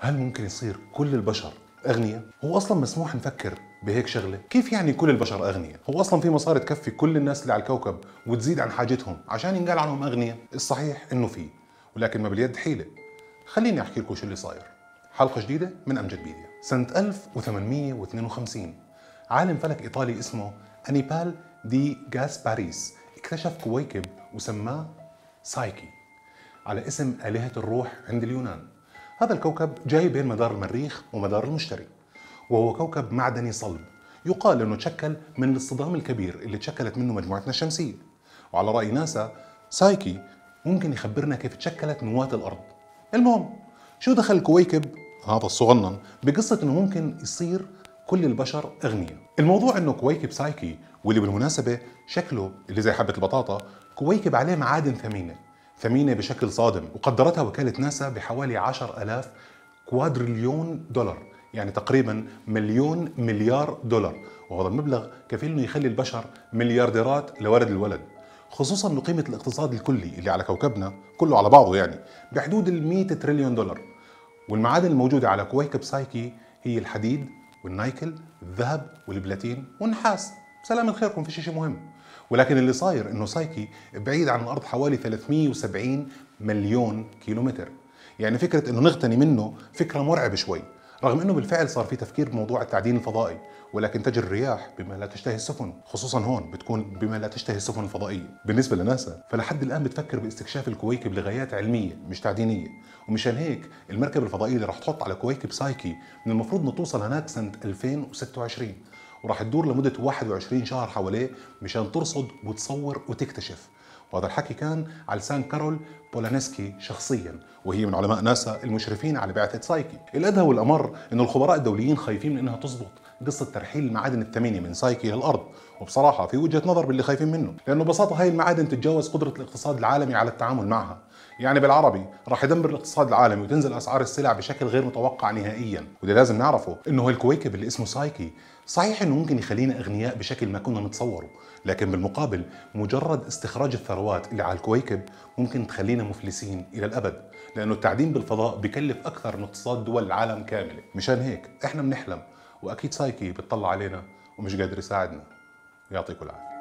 هل ممكن يصير كل البشر أغنياء؟ هو أصلا مسموح نفكر بهيك شغلة؟ كيف يعني كل البشر أغنياء؟ هو أصلا في مصاري تكفي كل الناس اللي على الكوكب وتزيد عن حاجتهم عشان ينقال عنهم أغنياء؟ الصحيح إنه في، ولكن ما باليد حيلة. خليني أحكي لكم شو اللي صاير. حلقة جديدة من أمجد بيديا. سنة 1852 عالم فلك إيطالي اسمه أنيبال دي غاسباريس اكتشف كويكب وسماه سايكي على اسم آلهة الروح عند اليونان. هذا الكوكب جاي بين مدار المريخ ومدار المشتري، وهو كوكب معدني صلب. يقال انه تشكل من الاصطدام الكبير اللي تشكلت منه مجموعتنا الشمسية. وعلى رأي ناسا سايكي ممكن يخبرنا كيف تشكلت نواة الأرض. المهم، شو دخل الكويكب هذا الصغنن بقصة انه ممكن يصير كل البشر أغنياء؟ الموضوع انه كويكب سايكي، واللي بالمناسبة شكله اللي زي حبة البطاطا، كويكب عليه معادن ثمينة بشكل صادم، وقدرتها وكالة ناسا بحوالي 10,000 كوادريليون دولار، يعني تقريبا مليون مليار دولار، وهذا المبلغ كفيل انه يخلي البشر مليارديرات لولد الولد. خصوصا انه قيمة الاقتصاد الكلي اللي على كوكبنا كله على بعضه يعني بحدود ال 100 تريليون دولار. والمعادن الموجودة على كويكب سايكي هي الحديد والنيكل، الذهب والبلاتين والنحاس. سلام خيركم، فيش شيء مهم. ولكن اللي صاير انه سايكي بعيد عن الارض حوالي 370 مليون كيلومتر. يعني فكرة انه نغتني منه فكرة مرعبة شوي، رغم انه بالفعل صار في تفكير بموضوع التعدين الفضائي، ولكن تجري الرياح بما لا تشتهي السفن، خصوصا هون بتكون بما لا تشتهي السفن الفضائية. بالنسبة لناسا فلحد الان بتفكر باستكشاف الكويكب لغايات علمية مش تعدينية، ومشان هيك المركبة الفضائية اللي رح تحط على كويكب سايكي من المفروض انه توصل هناك سنة 2026، وراح تدور لمدة 21 شهر حواليه مشان ترصد وتصور وتكتشف. وهذا الحكي كان على لسان كارول بولانسكي شخصيا، وهي من علماء ناسا المشرفين على بعثة سايكي. الأدهى والأمر إنه الخبراء الدوليين خايفين من إنها تزبط قصة ترحيل المعادن الثمينة من سايكي للأرض، وبصراحة في وجهة نظر باللي خايفين منه، لأنه ببساطة هاي المعادن تتجاوز قدرة الاقتصاد العالمي على التعامل معها. يعني بالعربي راح يدمر الاقتصاد العالمي وتنزل أسعار السلع بشكل غير متوقع نهائيا. واللي لازم نعرفه إنه الكويكب اللي اسمه سايكي صحيح إنه ممكن يخلينا أغنياء بشكل ما كنا نتصوره، لكن بالمقابل مجرد استخراج الثروات اللي على الكويكب ممكن تخلينا مفلسين إلى الأبد، لأنه التعدين بالفضاء بكلف أكثر من اقتصاد دول العالم كاملة. مشان هيك إحنا بنحلم، وأكيد سايكي بتطلع علينا ومش قادر يساعدنا. يعطيكم العافية.